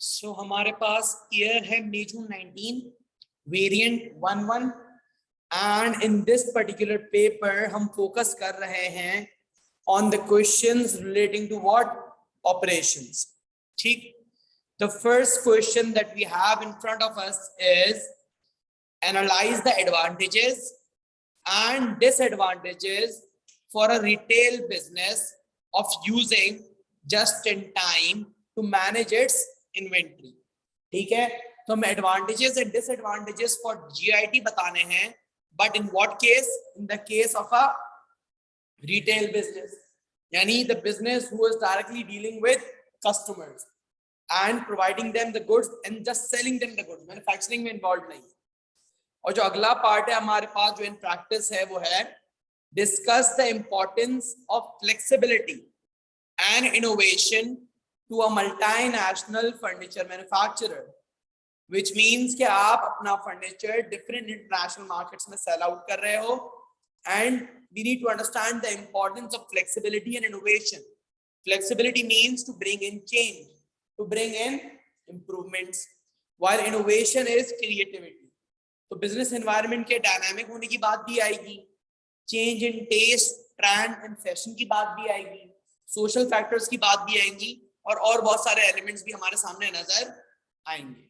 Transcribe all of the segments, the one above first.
सो हमारे पास ईयर है May June 19 variant 11 and in this particular paper हम फोकस कर रहे हैं on the questions relating to what operations. ठीक. The first question that we have in front of us is analyze the advantages and disadvantages for a retail business of using just in time to manage its inventory. ठीक है, तो हमें advantages and disadvantages for GIT बताने हैं, but in what case? In the case of a retail business, यानी the business who is directly dealing with customers and providing them the goods and just selling them the goods, manufacturing में involved नहीं. और जो अगला part है हमारे पास जो in practice है वो है discuss the importance of flexibility and innovation to a multinational furniture manufacturer, which means कि आप अपना फर्नीचर डिफरेंट इंटरनेशनल मार्केट्स में सेल आउट कर रहे हो and we need to understand the importance of flexibility and innovation. Flexibility means to bring in change, to bring in improvements, while innovation is creativity. तो business environment के dynamic होने की बात भी आएगी, change in taste, trend and fashion की बात भी आएगी, सोशल फैक्टर्स की बात भी आएंगी और बहुत सारे एलिमेंट्स भी हमारे सामने नजर आएंगे.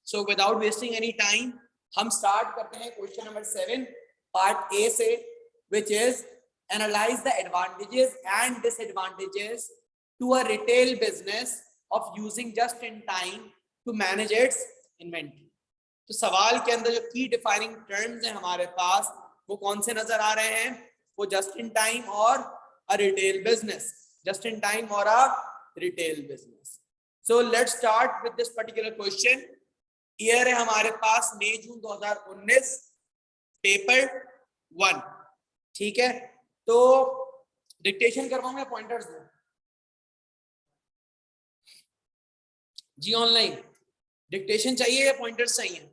So without wasting any time हम स्टार्ट करते हैं क्वेश्चन नंबर 7 पार्ट ए से, which is analyse the advantages and disadvantages to a retail business of using just in time to manage its inventory. तो सवाल के अंदर जो की डिफाइनिंग टर्म्स हैं हमारे पास वो कौन से नजर आ रहे हैं? वो जस्ट इन टाइम और a retail business, just in time और a retail business. So let's start with this particular question. Year है हमारे पास मई जून 2019, पेपर 1. ठीक है, तो डिक्टेशन करवाऊंगा पॉइंटर्स में जी? ऑनलाइन डिक्टेशन चाहिए या पॉइंटर्स चाहिए?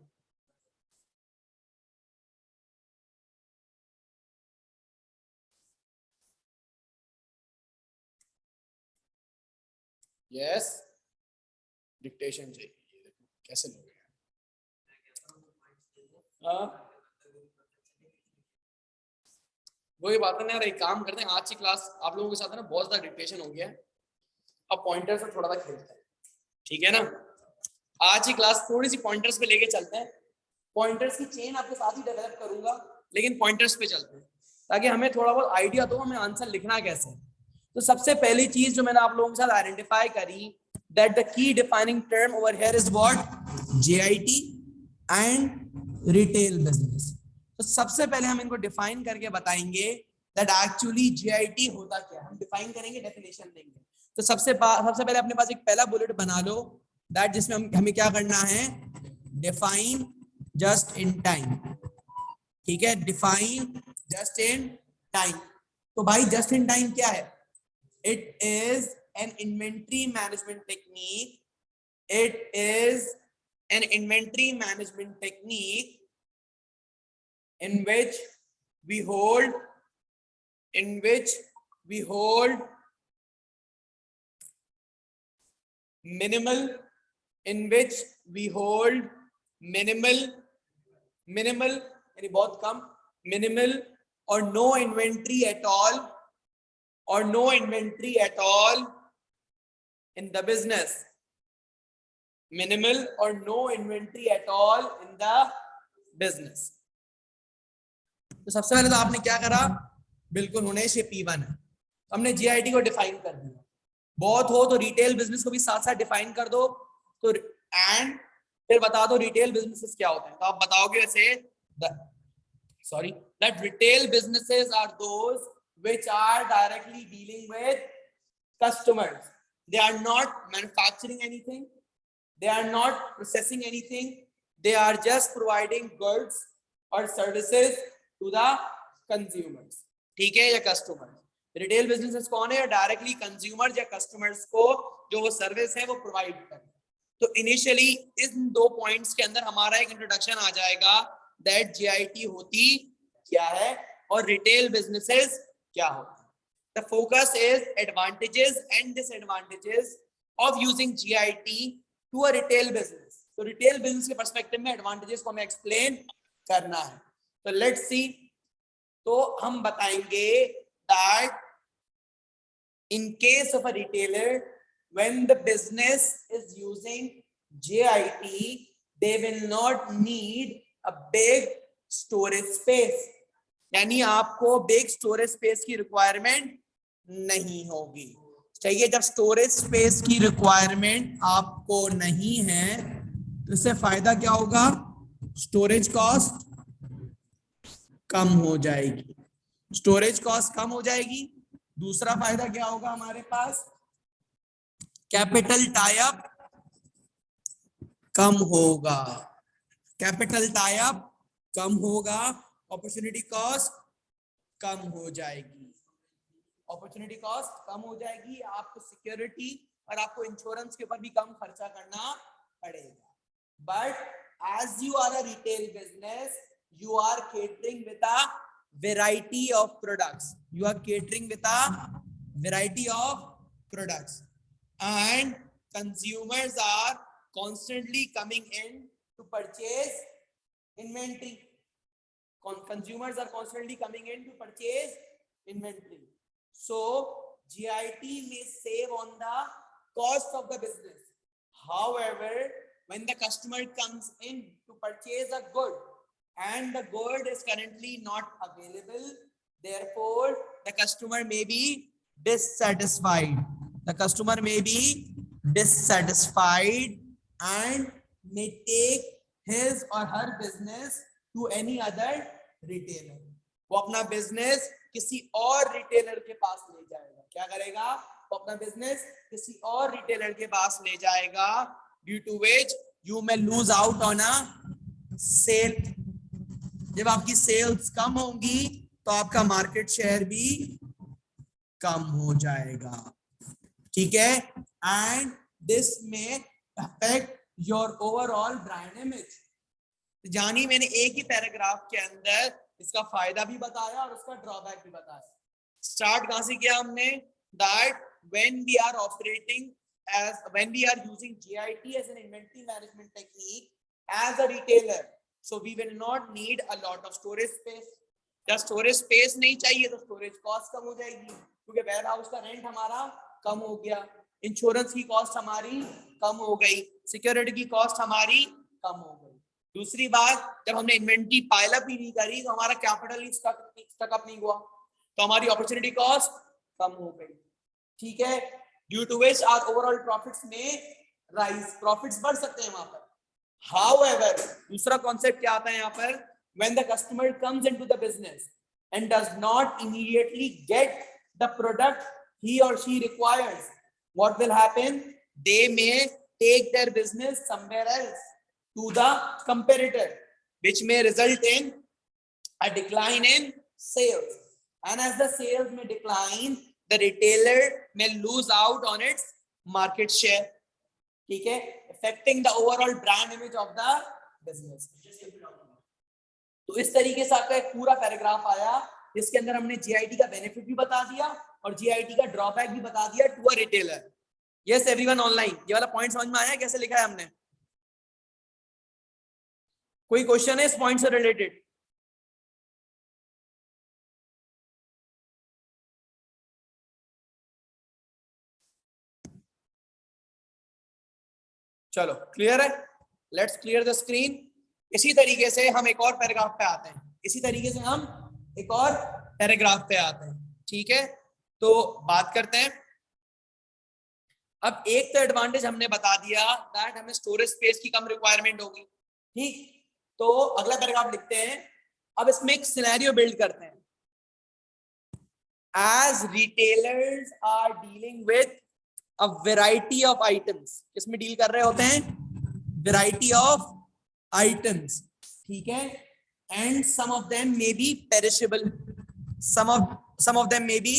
यस, डिक्टेशन चाहिए. कैसे लोगे? वही बात है ना यार, एक काम करते हैं, आज की क्लास आप लोगों के साथ है ना बहुत ज्यादा डिक्टेशन हो गया है, अब पॉइंटर्स से थोड़ा सा खेलते हैं. ठीक है ना, आज की क्लास थोड़ी सी पॉइंटर्स पे लेके चलते हैं. पॉइंटर्स की चेन आपके साथ ही डेवलप करूंगा, लेकिन पॉइंटर्स पे चलते हैं ताकि हमें थोड़ा बहुत आइडिया दो हमें आंसर लिखना कैसे है. तो सबसे पहली चीज जो मैंने आप लोगों के साथ आइडेंटिफाई करी, that the key defining term over here is what? GIT and retail business. तो सबसे पहले हम इनको डिफाइन करके बताएंगे दैट एक्चुअली जीआईटी होता क्या. हम डिफाइन करेंगे, डेफिनेशन देंगे. तो सबसे पहले अपने पास एक पहला बुलेट बना लो दैट जिसमें हमें क्या करना है? Define just in time. ठीक है, डिफाइन जस्ट इन टाइम. तो भाई जस्ट इन टाइम क्या है? It is an inventory management technique. It is an inventory management technique in which we hold minimal यानी बहुत कम, minimal or no inventory at all in the business. Minimal or no inventory at all in the business. तो सबसे पहले तो आपने क्या करा? बिल्कुल होने से P1 है, हमने जीआईटी को डिफाइन कर दिया. बहुत हो तो रिटेल बिजनेस को भी साथ साथ डिफाइन कर दो. तो एंड फिर बता दो रिटेल बिजनेसेस क्या होते हैं. तो आप बताओगे ऐसे that retail businesses are those which are directly dealing with customers. They are not manufacturing anything, they are not processing anything, they are just providing goods or services to the consumers. ठीक है, या customer. Retail businesses कौन है? Directly consumer या customers को जो वो service है वो प्रोवाइड करें. तो इनिशियली इन दो पॉइंट्स के अंदर हमारा एक इंट्रोडक्शन आ जाएगा दैट जीआईटी होती क्या है और रिटेल बिजनेसेस क्या होती है. The focus is advantages and disadvantages of using GIT to a retail business. तो रिटेल बिजनेस के पर्सपेक्टिव में एडवांटेजेस को हमें एक्सप्लेन करना है। तो लेट्स सी, तो हम बताएंगे that in case of a retailer, when the business is using JIT, they will not need a big storage space. यानी आपको बिग स्टोरेज स्पेस की रिक्वायरमेंट नहीं होगी। चाहिए जब स्टोरेज स्पेस की रिक्वायरमेंट आपको नहीं है तो इससे फायदा क्या होगा? स्टोरेज कॉस्ट कम हो जाएगी, स्टोरेज कॉस्ट कम हो जाएगी। दूसरा फायदा क्या होगा हमारे पास? कैपिटल टाई अप कम होगा, कैपिटल टाई अप कम होगा, अपॉर्चुनिटी कॉस्ट कम हो जाएगी, अपॉर्चुनिटी कॉस्ट कम हो जाएगी। आपको सिक्योरिटी और आपको इंश्योरेंस के ऊपर भी कम खर्चा करना पड़ेगा। But as you are a retail business, you are catering with a variety of products, you are catering with a variety of products, and consumers are constantly coming in to purchase inventory. Consumers are constantly coming in to purchase inventory, so GIT may save on the cost of the business. However, when the customer comes in to purchase a good and the good is currently not available, therefore the customer may be dissatisfied. The customer may be dissatisfied and may take his or her business to any other retailer. वो अपना business किसी और retailer के पास ले जाएगा। क्या करेगा? वो अपना बिजनेस किसी और रिटेलर के पास ले जाएगा, due to which you may lose out on a sale. जब आपकी सेल्स कम होंगी तो आपका मार्केट शेयर भी कम हो जाएगा, ठीक है? एंड दिस में affect your overall brand image. जानी मैंने एक ही पैराग्राफ के अंदर इसका फायदा भी बताया और उसका ड्रॉबैक भी बताया। स्टार्ट कहां से किया हमने? That when we are operating as when we are using GIT as an inventory management technique as a retailer, so we will not need a lot of storage space. जब storage space नहीं चाहिए तो storage cost कम हो जाएगी, क्योंकि ware house का rent हमारा कम हो गया, इंश्योरेंस की कॉस्ट हमारी कम हो गई, सिक्योरिटी की कॉस्ट हमारी कम हो गई। दूसरी बात, जब हमने इन्वेंटरी पाइल अप ही नहीं करी तो हमारा कैपिटल स्टक अप नहीं हुआ, तो हमारी अपॉर्चुनिटी कॉस्ट कम हो गई, ठीक है? Due to which our overall profits में राइज, प्रॉफिट्स बढ़ सकते हैं वहां पर। However, दूसरा कॉन्सेप्ट क्या आता है यहाँ पर? When the customer comes into the business and does not immediately get the product he or she requires, what will happen? They may take their business somewhere else to the competitor, which may result in a decline in sales. And as the sales may decline, the retailer may lose out on its market share. ठीक है? Affecting the overall brand image of the business. तो इस तरीके से आपका एक पूरा paragraph आया जिसके अंदर हमने GIT का बेनिफिट भी बता दिया और GIT का ड्रॉबैक भी बता दिया to a retailer. Yes everyone online, ये वाला पॉइंट समझ में आया कैसे लिखा है हमने? कोई क्वेश्चन है इस पॉइंट से रिलेटेड? चलो क्लियर है, लेट्स क्लियर द स्क्रीन। इसी तरीके से हम एक और पैराग्राफ पे आते हैं, इसी तरीके से हम एक और पैराग्राफ पे आते हैं, ठीक है? तो बात करते हैं। अब एक तो एडवांटेज हमने बता दिया दैट हमें स्टोरेज स्पेस की कम रिक्वायरमेंट होगी, ठीक? तो अगला पैराग्राफ लिखते हैं। अब इसमें एक सिनेरियो बिल्ड करते हैं। As retailers are dealing with a variety of items, किसमें डील कर रहे होते हैं? variety of items, ठीक है? and some of them may be perishable, some of them may be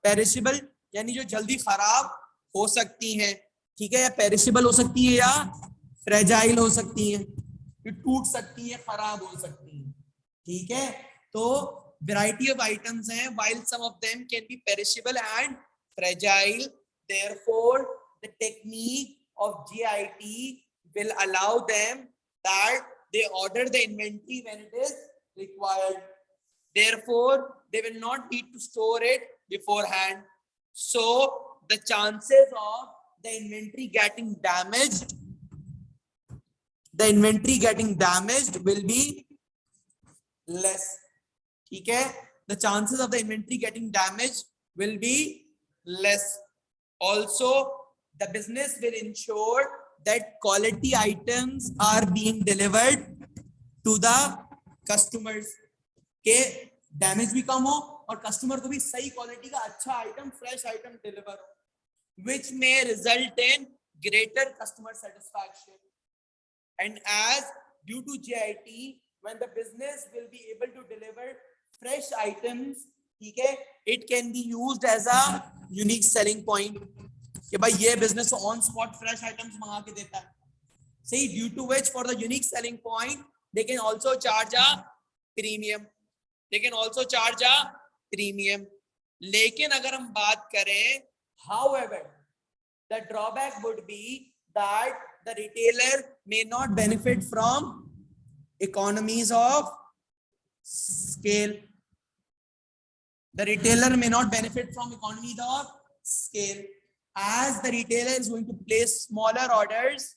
perishable, यानी जो जल्दी खराब हो सकती हैं, ठीक है? या perishable हो सकती है या fragile हो सकती हैं, टूट सकती है, खराब हो सकती हैं, ठीक है? तो variety of items हैं, while some of them can be perishable and fragile. Therefore, the technique of GIT will allow them that they order the inventory when it is required. Therefore, they will not need to store it beforehand. So the chances of the inventory getting damaged, will be less. Okay? The chances of the inventory getting damaged will be less. Also, the business will ensure that quality items are being delivered to the customers. के damage भी कम हो और customer को भी सही quality का अच्छा item, fresh item deliver हो, which may result in greater customer satisfaction. And as due to GIT, when the business will be able to deliver fresh items, ठीक है, it can be used as a unique selling point कि भाई ये business on spot fresh items मंगा के देता है. See, due to which for the unique selling point, they can also charge a premium. लेकिन अगर हम बात करें, however, the drawback would be that the retailer may not benefit from economies of scale. The retailer may not benefit from economies of scale, as the retailer is going to place smaller orders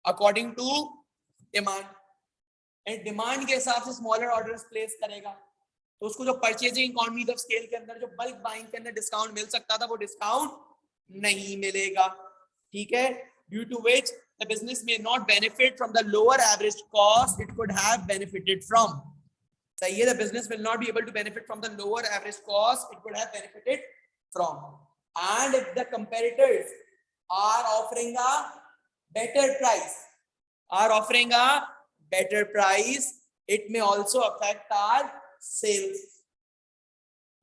according to demand. And demand के हिसाब से smaller orders place करेगा, तो उसको जो purchasing economies of scale के अंदर जो bulk buying के अंदर discount मिल सकता था, वो discount नहीं मिलेगा. ठीक है? Due to which the business may not benefit from the lower average cost it could have benefited from. सही है, the business will not be able to benefit from the lower average cost it could have benefited from. And if the competitors are offering a better price, it may also affect our sales.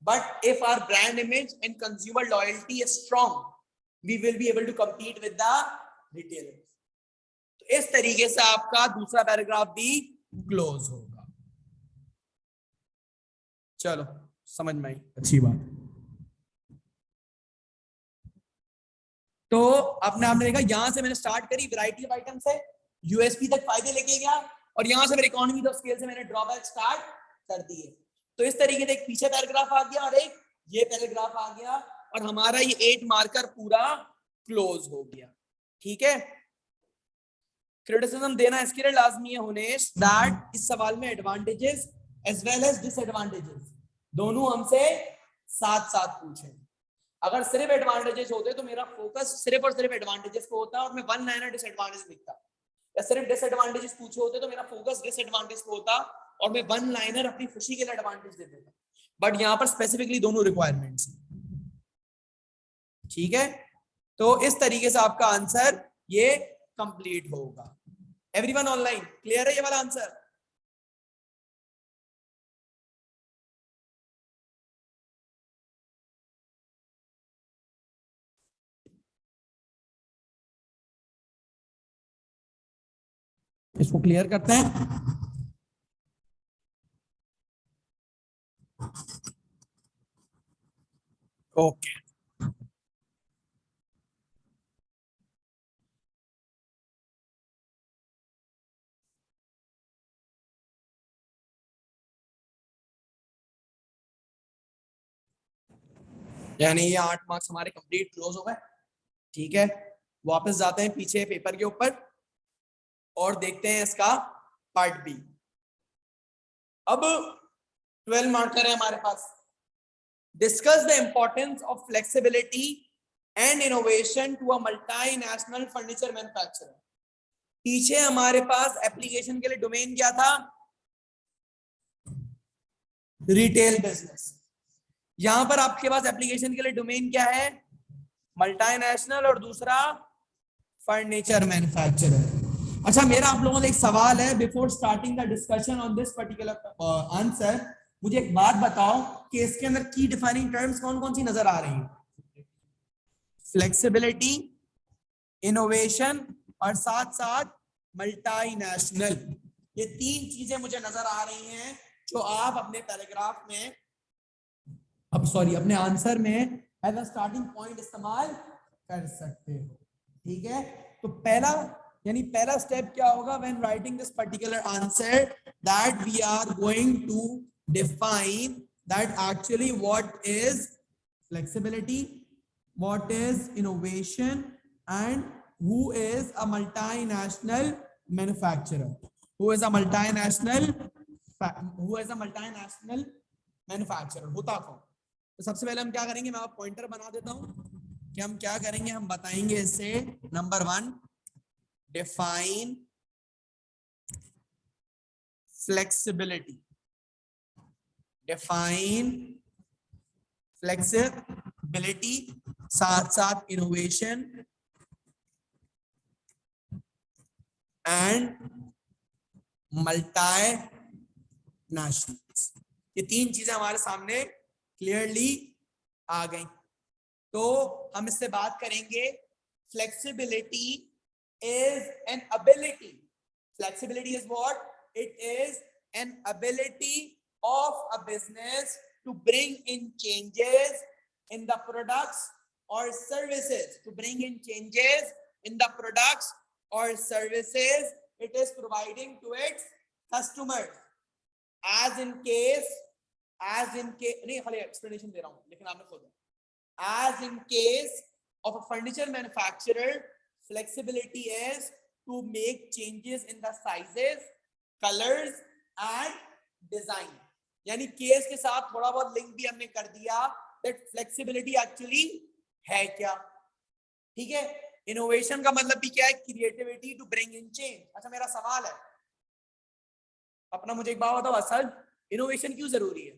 But if our brand image and consumer loyalty is strong, we will be able to compete with the retailers. तो इस तरीके से आपका दूसरा paragraph भी close होगा. चलो समझ में आई, अच्छी बात. तो आपने देखा, यहां से मैंने स्टार्ट करी वैरायटी ऑफ आइटम से, यूएसपी तक फायदे लेके गया, और यहां से फिर इकोनॉमी ऑफ स्केल से मैंने ड्रॉबैक स्टार्ट कर दिए. तो इस तरीके से एक पीछे पैराग्राफ आ गया और एक ये पैराग्राफ आ गया, और हमारा ये 8 मार्कर पूरा क्लोज हो गया. ठीक है? क्रिटिसिज्म देना इसके लिए लाजमी है हुनेश, दैट इस सवाल में advantages as well as disadvantages दोनों हमसे साथ साथ पूछे. अगर सिर्फ एडवांटेजेस होते तो मेरा फोकस सिर्फ और सिर्फ एडवांटेजेस पे होता और मैं वन लाइनर डिसएडवांटेज लिखता, या सिर्फ डिसएडवांटेजेस पूछे होते तो मेरा फोकस डिसएडवांटेज पे होता और मैं वन लाइनर अपनी खुशी के लिए एडवांटेज दे देता. बट यहाँ पर स्पेसिफिकली दोनों रिक्वायरमेंट्स. ठीक है? तो इस तरीके से आपका आंसर ये कंप्लीट होगा. एवरीवन ऑनलाइन क्लियर है ये वाला आंसर? इसको क्लियर करते हैं. ओके. यानी ये 8 मार्क्स हमारे कंप्लीट क्लोज हो गए. ठीक है, वापस जाते हैं पीछे पेपर के ऊपर और देखते हैं इसका पार्ट बी. अब 12 मार्कर है हमारे पास. Discuss the importance of flexibility and innovation to a multinational furniture manufacturer. पीछे हमारे पास एप्लीकेशन के लिए डोमेन क्या था? Retail business. यहां पर आपके पास एप्लीकेशन के लिए डोमेन क्या है? मल्टीनेशनल और दूसरा फर्नीचर मैन्युफैक्चरर. अच्छा, मेरा आप लोगों से एक सवाल है before starting the discussion on this particular answer. मुझे एक बात बताओ कि इसके अंदर की डिफाइनिंग टर्म्स कौन कौन सी नजर आ रही है? फ्लेक्सिबिलिटी, इनोवेशन और साथ साथ मल्टीनेशनल. ये 3 चीजें मुझे नजर आ रही हैं जो आप अपने पैराग्राफ में, अपने आंसर में एज अ स्टार्टिंग पॉइंट इस्तेमाल कर सकते हो. ठीक है, तो पहला यानी पहला स्टेप क्या होगा, when writing this particular answer that we are going to define that actually what is flexibility, what is innovation, and who is a multinational manufacturer, who is a multinational manufacturer होता कौन। तो सबसे पहले हम क्या करेंगे, मैं आप पॉइंटर बना देता हूं कि हम क्या करेंगे, हम बताएंगे इससे number 1 define flexibility, define flexibility, साथ साथ इनोवेशन एंड मल्टी नेशनल्स। ये तीन चीजें हमारे सामने क्लियरली आ गई। तो हम इससे बात करेंगे, flexibility is an ability, flexibility is what, it is an ability of a business to bring in changes in the products or services, to bring in changes in the products or services it is providing to its customers, as in case नहीं खाली explanation दे रहा हूं लेकिन आपने खुद, as in case of a furniture manufacturer, flexibility is to make changes in the sizes, colors and design। यानी case के साथ थोड़ा बहुत लिंक भी हमने कर दिया दैट फ्लेक्सिबिलिटी एक्चुअली है क्या। ठीक है, इनोवेशन का मतलब भी क्या है, creativity to bring in change. अच्छा मेरा सवाल है अपना, मुझे एक बात बताओ, असल इनोवेशन क्यों जरूरी है?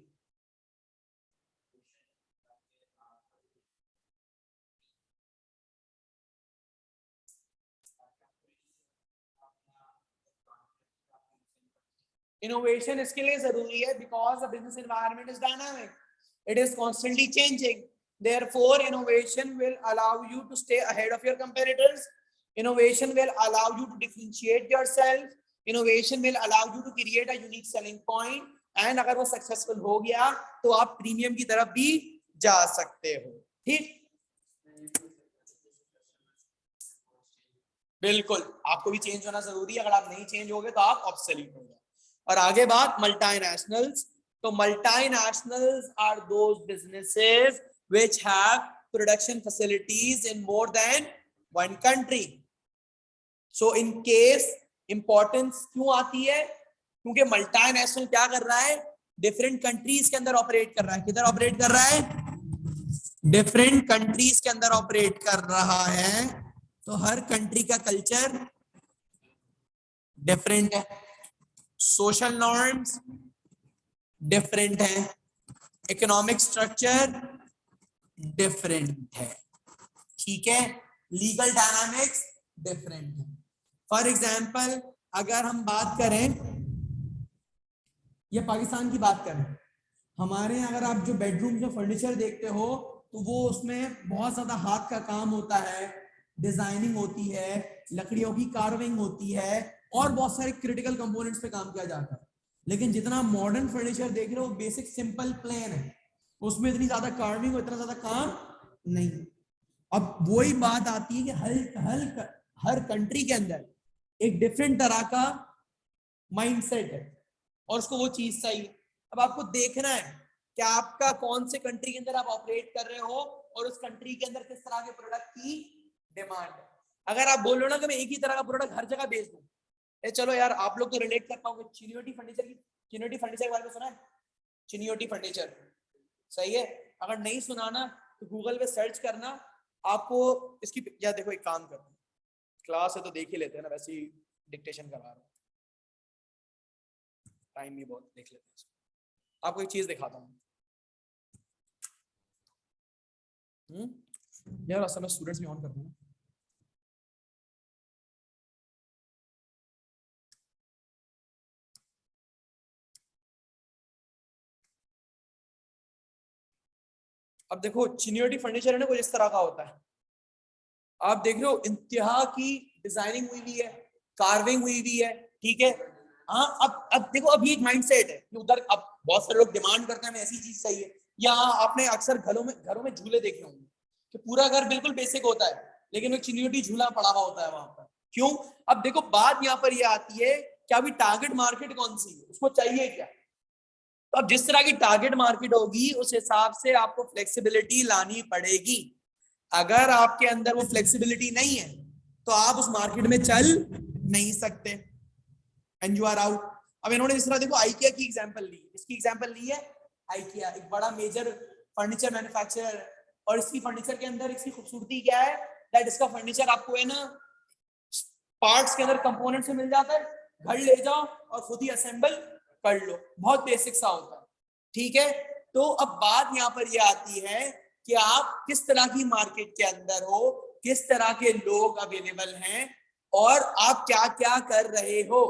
इनोवेशन इसके लिए जरूरी है because the business environment is dynamic, it is constantly changing, therefore innovation will allow you to stay ahead of your competitors, innovation will allow you to differentiate yourself, innovation will allow you to create a unique selling point, and अगर वो successful हो गया तो आप premium की तरफ भी जा सकते हो। ठीक, बिल्कुल आपको भी चेंज होना जरूरी है, अगर आप नहीं चेंज होगे तो आप ऑब्सोलीट हो गए। और आगे बात मल्टीनेशनल्स, तो multinationals are those businesses which have production facilities in more than one country. So in case importance क्यों आती है, क्योंकि मल्टीनेशनल क्या कर रहा है, डिफरेंट कंट्रीज के अंदर ऑपरेट कर रहा है। किधर ऑपरेट कर रहा है? डिफरेंट कंट्रीज के अंदर ऑपरेट कर रहा है, तो हर कंट्री का कल्चर डिफरेंट है, सोशल नॉर्म्स डिफरेंट है, इकोनॉमिक स्ट्रक्चर डिफरेंट है। ठीक है, लीगल डायनामिक्स डिफरेंट है। फॉर एग्जांपल अगर हम बात करें, ये पाकिस्तान की बात करें, हमारे यहाँ अगर आप जो बेडरूम में फर्नीचर देखते हो तो वो उसमें बहुत ज्यादा हाथ का काम होता है, डिजाइनिंग होती है, लकड़ियों की कार्विंग होती है और बहुत सारे क्रिटिकल कंपोनेंट्स पे काम किया जाता है। लेकिन जितना मॉडर्न फर्नीचर देख रहे हो बेसिक सिंपल प्लेन है, उसमें इतनी ज्यादा कार्विंग और इतना ज्यादा काम नहीं। अब वही बात आती है कि हर कंट्री के अंदर एक डिफरेंट तरह का माइंडसेट है और उसको वो चीज चाहिए। अब आपको देखना है कि आपका कौन से कंट्री के अंदर आप ऑपरेट कर रहे हो और उस कंट्री के अंदर किस तरह के प्रोडक्ट की डिमांड है। अगर आप बोल रहे हो ना कि मैं एक ही तरह का प्रोडक्ट हर जगह बेच दूं, चलो यार आप लोग तो रिलेट कर पाओगे, चिनियोटी फर्नीचर के बारे में सुना है? चिनियोटी फर्नीचर सही है, अगर नहीं सुना ना तो गूगल पे सर्च करना, आपको इसकी या देखो एक काम करते हैं, क्लास है तो देख ही लेते हैं ना, वैसे ही डिक्टेशन करवा रहा हूँ, टाइम भी बहुत देख लेते हैं। आपको एक चीज दिखाता हूँ यार, असल में स्टूडेंट्स में ऑन कर दूंगा। अब देखो चिनियोटी फर्नीचर है ना, कुछ इस तरह का होता है, आप देख रहे हो इंतहा की डिजाइनिंग हुई हुई है, कार्विंग हुई हुई है। ठीक है, हाँ अब देखो, अब ये एक माइंडसेट है कि उधर अब बहुत सारे लोग डिमांड करते हैं हमें ऐसी चीज चाहिए। या आपने अक्सर घरों में झूले देखे होंगे कि पूरा घर बिल्कुल बेसिक होता है, लेकिन वो चिलियोटी झूला पड़ा हुआ होता है वहां पर। क्यों? अब देखो बात यहाँ पर ये आती है कि अभी टारगेट मार्केट कौन सी है, उसको चाहिए क्या। तो अब जिस तरह की टारगेट मार्केट होगी उस हिसाब से आपको फ्लेक्सिबिलिटी लानी पड़ेगी। अगर आपके अंदर वो फ्लेक्सिबिलिटी नहीं है तो आप उस मार्केट में चल नहीं सकते, एंड यू आर आउट। अब इन्होंने जिस तरह देखो आइकिया की एग्जांपल ली, इसकी एग्जांपल ली है आइकिया, एक बड़ा मेजर फर्नीचर मैन्युफैक्चरर, और इसकी फर्नीचर के अंदर इसकी खूबसूरती क्या है, दैट इसका फर्नीचर आपको है ना पार्ट्स के अंदर कंपोनेंट से मिल जाता है, घर ले जाओ और खुद ही असेंबल कर लो, बहुत बेसिक सा होता है। ठीक है, तो अब बात यहाँ पर यह आती है कि आप किस तरह की मार्केट के अंदर हो, किस तरह के लोग अवेलेबल हैं और आप क्या क्या कर रहे हो।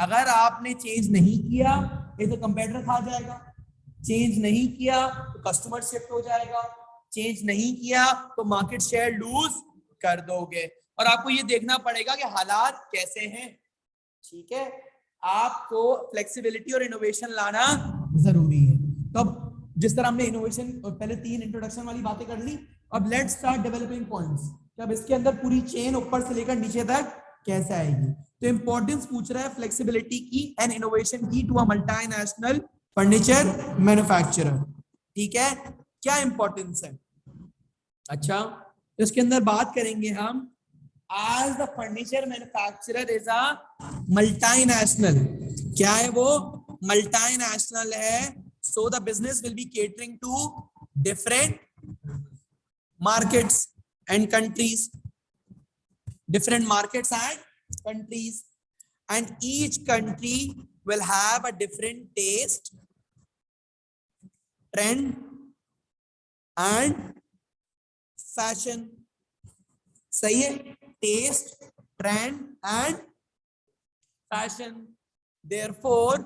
अगर आपने चेंज नहीं किया ये तो कंपेटिटर खा जाएगा, चेंज नहीं किया तो कस्टमर शिफ्ट हो जाएगा, चेंज नहीं किया तो मार्केट शेयर लूज कर दोगे, और आपको ये देखना पड़ेगा कि हालात कैसे हैं। ठीक है, आपको फ्लेक्सिबिलिटी और इनोवेशन लाना जरूरी है। तो अब जिस तरह हमने इनोवेशन पहले 3 इंट्रोडक्शन वाली बातें कर ली, अब लेट्स स्टार्ट डेवलपिंग पॉइंट्स। अब इसके अंदर पूरी चेन ऊपर से लेकर नीचे तक कैसे आएगी। तो इंपॉर्टेंस पूछ रहा है फ्लेक्सिबिलिटी की एंड इनोवेशन की to a multinational furniture manufacturer. ठीक है, क्या इंपॉर्टेंस है। अच्छा, तो इसके अंदर बात करेंगे हम, as the furniture manufacturer is a multinational, क्या है वो, multinational है, so the business will be catering to different markets and countries, different markets and countries, and each country will have a different taste, trend and fashion। सही है, test, trend and fashion. Therefore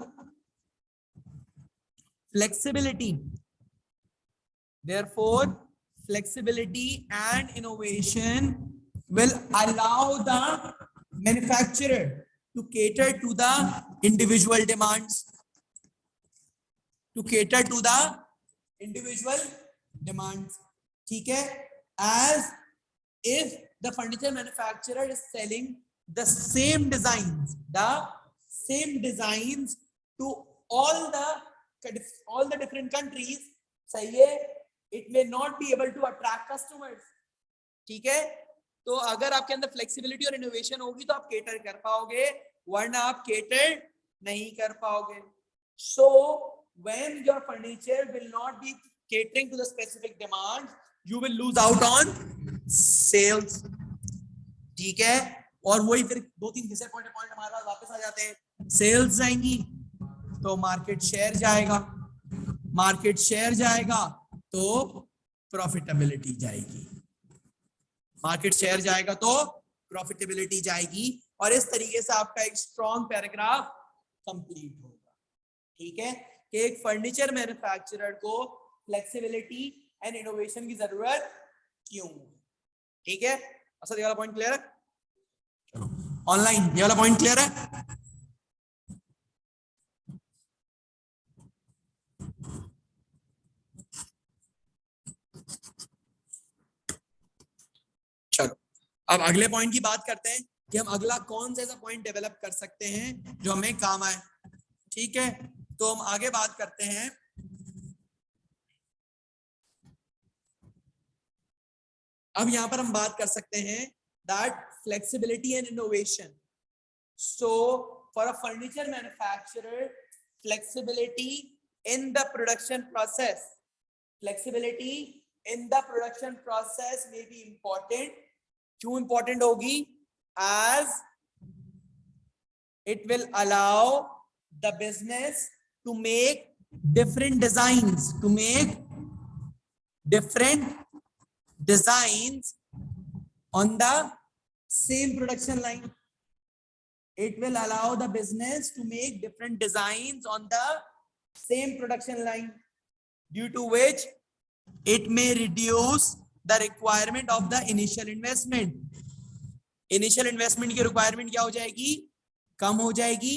flexibility and innovation will allow the manufacturer to cater to the individual demands, ठीक है, as if the furniture manufacturer is selling the same designs to all the different countries, सही है, it may not be able to attract customers। ठीक है, तो अगर आपके अंदर फ्लेक्सिबिलिटी और इनोवेशन होगी तो आप केटर कर पाओगे, वरना आप केटर नहीं कर पाओगे। So when your furniture will not be catering to the specific demand, you will lose out on sales। ठीक है, और वही फिर 2-3 घिसे पॉइंट हमारे पास वापस आ जाते हैं। सेल्स जाएंगी तो मार्केट शेयर जाएगा, मार्केट शेयर जाएगा तो प्रॉफिटेबिलिटी जाएगी, मार्केट शेयर जाएगा तो प्रॉफिटेबिलिटी जाएगी, और इस तरीके से आपका एक स्ट्रॉन्ग पैराग्राफ कंप्लीट होगा। ठीक है, कि एक फर्नीचर मैन्युफैक्चरर को फ्लेक्सिबिलिटी एंड इनोवेशन की जरूरत क्यों। ठीक है, अच्छा ये वाला पॉइंट क्लियर है, चलो ऑनलाइन ये वाला पॉइंट क्लियर है। चलो अब अगले पॉइंट की बात करते हैं कि हम अगला कौन सा ऐसा पॉइंट डेवलप कर सकते हैं जो हमें काम आए। ठीक है, तो हम आगे बात करते हैं, अब यहां पर हम बात कर सकते हैं that flexibility and innovation. So for a furniture manufacturer, flexibility in the production process, flexibility in the production process में भी इंपॉर्टेंट। क्यों इंपॉर्टेंट होगी? As it will allow the business to make different designs, to make different designs on the same production line. It will allow the business to make different designs on the same production line, due to which it may reduce the requirement of the initial investment. Initial investment की requirement क्या हो जाएगी? कम हो जाएगी,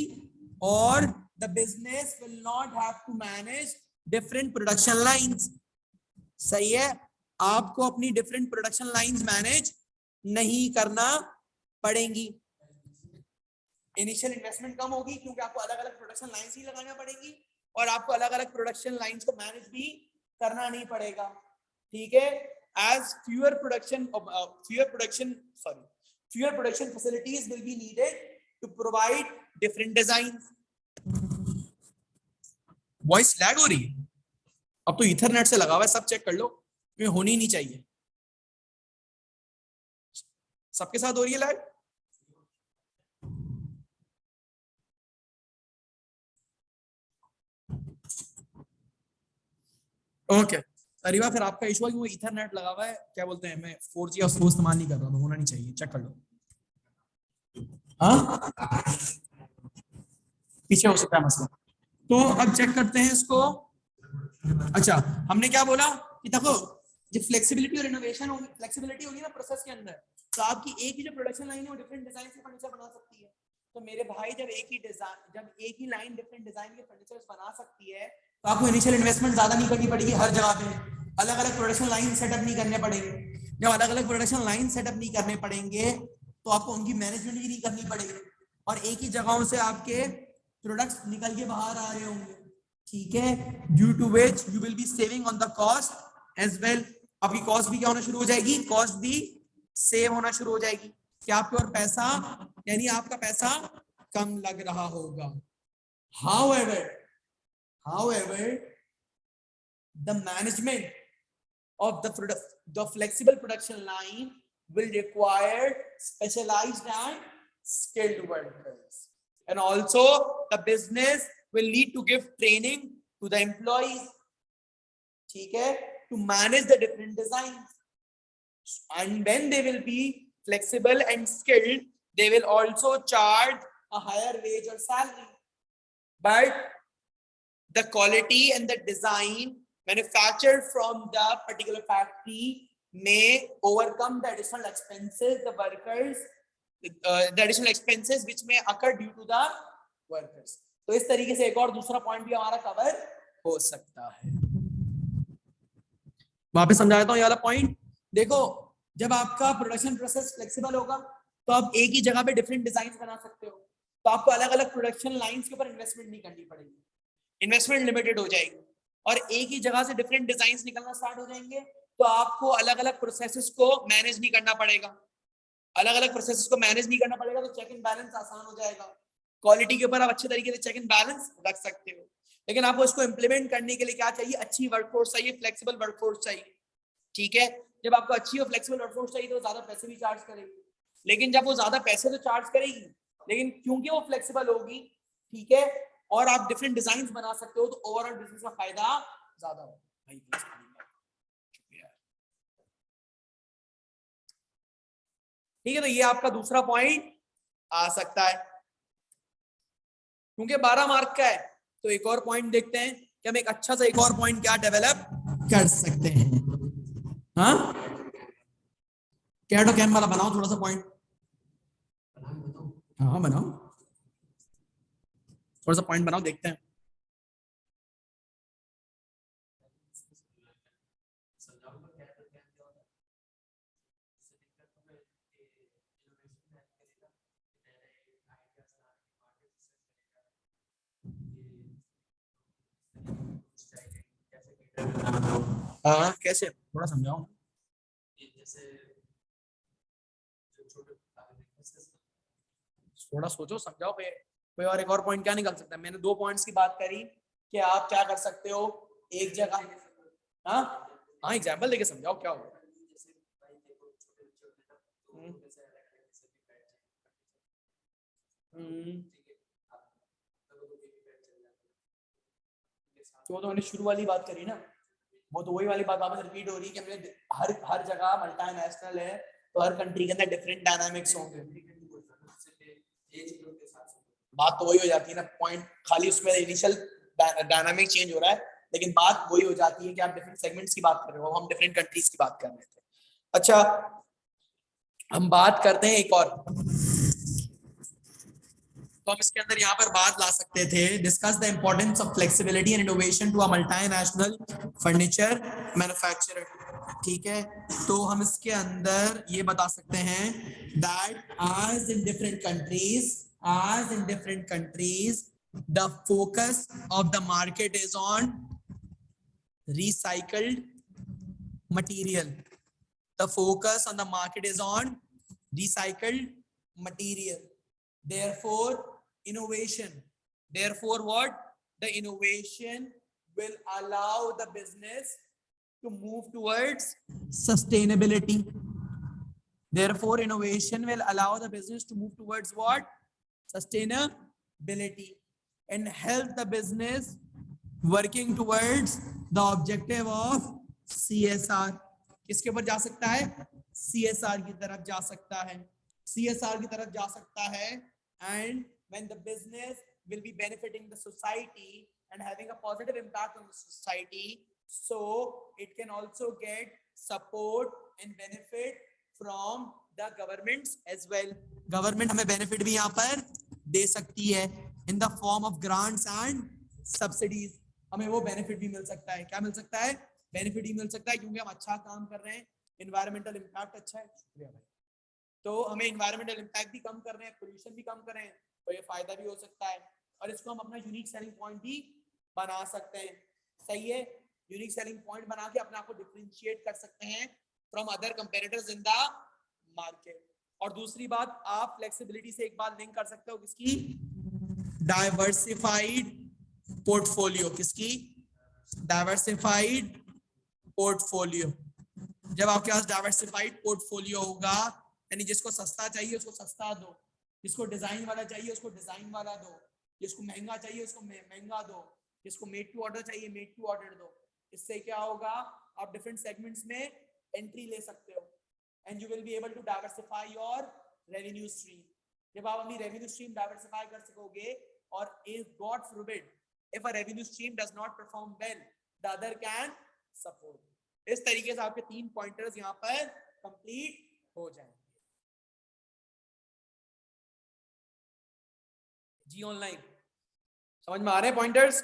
और the business will not have to manage different production lines। सही है, आपको अपनी different production lines manage नहीं करना पड़ेंगी। इनिशियल इन्वेस्टमेंट कम होगी क्योंकि आपको अलग अलग प्रोडक्शन लाइंस ही लगाना पड़ेगी और आपको अलग अलग प्रोडक्शन लाइंस को मैनेज भी करना नहीं पड़ेगा। ठीक है, as fewer production facilities will be needed to provide different designs. Voice lag हो रही है, अब तो ईथरनेट से लगा हुआ है, सब चेक कर लो, ये होनी नहीं चाहिए। सबके साथ हो रही है लैग? ओके अरीबा, फिर आपका इशू है कि वो ईथरनेट लगा हुआ है, क्या बोलते हैं, मैं 4G और स्लो इस्तेमाल नहीं कर रहा, तो होना नहीं चाहिए, चेक कर लो। हाँ पीछे हो सकता है मसला, तो अब चेक करते हैं इसको। अच्छा हमने क्या बोला कि देखो जब फ्लेक्सिबिलिटी और इनोवेशन होगी, फ्लेक्सिबिलिटी होगी ना प्रोसेस के अंदर, तो आपकी एक ही जो प्रोडक्शन लाइन है वो डिफरेंट डिजाइन के फर्नीचर बना सकती है। तो मेरे भाई जब एक ही लाइन डिफरेंट डिजाइन के फर्नीचर्स बना सकती है, तो आपको इनिशियल इन्वेस्टमेंट ज्यादा नहीं करनी पड़ेगी, हर जगह पे अलग अलग प्रोडक्शन लाइन सेटअप नहीं करने पड़ेंगे। जब अलग अलग प्रोडक्शन लाइन सेटअप नहीं करने पड़ेंगे तो आपको उनकी मैनेजमेंट भी नहीं करनी पड़ेगी और एक ही जगहों से आपके प्रोडक्ट्स निकल के बाहर आ रहे होंगे। ठीक है, due to which you will be saving on the cost as well. आपकी कॉस्ट भी क्या होना शुरू हो जाएगी, कॉस्ट भी सेव होना शुरू हो जाएगी कि आपके और पैसा, यानी आपका पैसा कम लग रहा होगा। however the management of the flexible production line will require specialized and skilled workers, and also the business will need to give training to the employees, ठीक है, to manage the different designs, and when they will be flexible and skilled they will also charge a higher wage or salary, but the quality and the design manufactured from the particular factory may overcome the additional expenses the workers the additional expenses which may occur due to the workers. तो इस तरीके से एक और दूसरा point भी हमारा cover हो सकता है। वापस समझा देता हूं ये वाला पॉइंट। देखो जब आपका प्रोडक्शन प्रोसेस फ्लेक्सिबल होगा तो आप एक ही जगह पे डिफरेंट डिजाइन बना सकते हो, तो आपको अलग अलग प्रोडक्शन लाइंस के ऊपर इन्वेस्टमेंट नहीं करनी पड़ेगी, इन्वेस्टमेंट लिमिटेड हो जाएगी और एक ही जगह से डिफरेंट डिजाइन्स निकलना स्टार्ट हो जाएंगे, तो आपको अलग अलग प्रोसेसेस को मैनेज नहीं करना पड़ेगा, अलग अलग प्रोसेसेस को मैनेज नहीं करना पड़ेगा, तो चेक एंड बैलेंस आसान हो जाएगा। क्वालिटी के ऊपर आप अच्छे तरीके से चेक एंड बैलेंस रख सकते हो, लेकिन आपको इसको इंप्लीमेंट करने के लिए क्या चाहिए, अच्छी वर्कफोर्स चाहिए, फ्लेक्सिबल वर्कफोर्स चाहिए। ठीक है, जब आपको अच्छी और फ्लेक्सिबल वर्कफोर्स चाहिए तो ज्यादा पैसे भी चार्ज करेगी, लेकिन जब वो ज्यादा पैसे तो चार्ज करेगी, लेकिन क्योंकि वो फ्लेक्सिबल होगी, ठीक है, और आप डिफरेंट डिजाइन बना सकते हो, तो ओवरऑल बिजनेस का फायदा ज्यादा हो। ठीक है, तो ये आपका दूसरा पॉइंट आ सकता है। क्योंकि 12 मार्क का है तो एक और पॉइंट देखते हैं कि हम एक अच्छा सा एक और पॉइंट क्या डेवलप कर सकते हैं। हाँ कैड और कैम वाला बनाओ थोड़ा सा पॉइंट। हाँ बनाओ थोड़ा सा पॉइंट बनाओ, देखते हैं। हाँ कैसे, थोड़ा समझाओ। थोड़ा सोचो समझाओ, कोई और एक और पॉइंट क्या निकल सकता है। मैंने 2 पॉइंट्स की बात करी कि आप क्या कर सकते हो एक जगह। हाँ हाँ एग्जाम्पल देके समझाओ क्या होगा। तो मैंने शुरू वाली बात करी ना, वो तो वही वाली बात वापस रिपीट हो रही है कि हर जगह मल्टीनेशनल है तो हर कंट्री के अंदर डिफरेंट डायनामिक्स होंगे। बात तो वही हो जाती है ना, पॉइंट खाली उसमें इनिशियल डायनामिक चेंज हो रहा है, लेकिन बात वही हो जाती है कि आप डिफरेंट सेगमेंट्स की बात कर रहे हो, हम डिफरेंट कंट्रीज की बात कर रहे थे। अच्छा हम बात करते हैं एक और, तो हम इसके अंदर यहाँ पर बात ला सकते थे, discuss the importance of flexibility and innovation to a multinational furniture manufacturer. ठीक है, तो हम इसके अंदर ये बता सकते हैं that as in different countries the focus of the market is on recycled material. The focus on the market is on recycled material. Therefore what? The innovation will allow the business to move towards sustainability. Therefore, innovation will allow the business to move towards what? Sustainability, and help the business working towards the objective of CSR. किसके ऊपर जा सकता है? CSR की तरफ जा सकता है, CSR की तरफ जा सकता है. And when the business will be benefiting the society and having a positive impact on the society, so it can also get support and benefit from the governments as well. Government हमें benefit भी यहाँ पर दे सकती है in the form of grants and subsidies. हमें वो benefit भी मिल सकता है. क्या मिल सकता है? Benefit ही मिल सकता है, क्योंकि हम अच्छा काम कर रहे हैं, environmental impact अच्छा है. शुक्रिया भाई. तो हमें environmental impact भी कम कर रहे हैं, pollution भी कम कर रहे हैं, तो ये फायदा भी हो सकता है, और इसको हम अपना यूनिक सेलिंग पॉइंट भी बना सकते हैं. सही है, यूनिक सेलिंग पॉइंट बना के अपने आप को डिफरेंशिएट कर सकते हैं from other competitors in the market. और दूसरी बात, आप फ्लेक्सिबिलिटी से एक बात लिंक कर सकते हो, किसकी? Diversified portfolio. किसकी? Diversified portfolio. जब आपके पास डाइवर्सिफाइड पोर्टफोलियो होगा, यानी जिसको सस्ता चाहिए उसको सस्ता दो, जिसको डिजाइन वाला चाहिए उसको डिजाइन वाला दो, जिसको महंगा चाहिए उसको महंगा दो, जिसको मेड टू ऑर्डर चाहिए मेड टू ऑर्डर दो. इससे क्या होगा? आप डिफरेंट सेगमेंट्स में एंट्री ले सकते हो, and you will be able to diversify your revenue stream. जब आप अपनी रेवेन्यू स्ट्रीम डाइवर्सिफाई कर सकोगे, और if god forbid if a revenue stream does not perform well, the other can support. इस तरीके से आपके 3 पॉइंटर्स यहाँ पर कंप्लीट हो जाएंगे. जी ऑनलाइन समझ में आ रहे हैं pointers?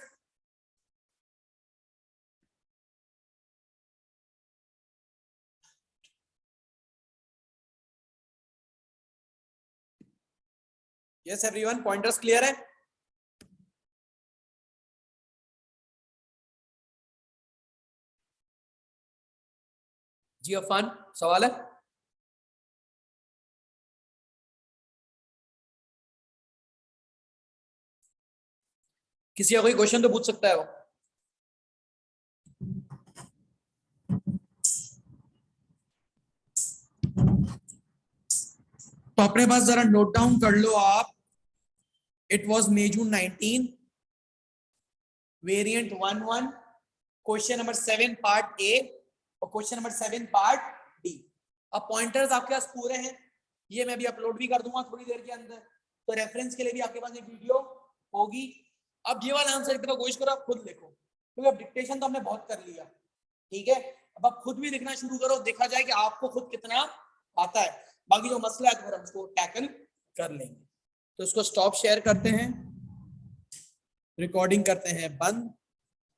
Yes everyone, pointers clear है? जी अफान, सवाल है? किसी का कोई क्वेश्चन तो पूछ सकता है वो. तो अपने पास जरा नोट डाउन कर लो आप. It was May June 19, variant 1-1, question number 7 part ए और क्वेश्चन नंबर 7 पार्ट डी. अब पॉइंटर्स आपके पास पूरे हैं, ये मैं भी अपलोड भी कर दूंगा थोड़ी देर के अंदर, तो रेफरेंस के लिए भी आपके पास एक वीडियो होगी. अब ये वाला आंसर एक कोशिश करो आप खुद लिखो, क्योंकि अब डिक्टेशन तो हमने बहुत कर लिया. ठीक है, अब आप खुद भी लिखना शुरू करो, देखा जाए कि आपको खुद कितना आता है. बाकी जो मसला है तो हम उसको टैकल कर लेंगे. तो इसको स्टॉप शेयर करते हैं, रिकॉर्डिंग करते हैं बंद.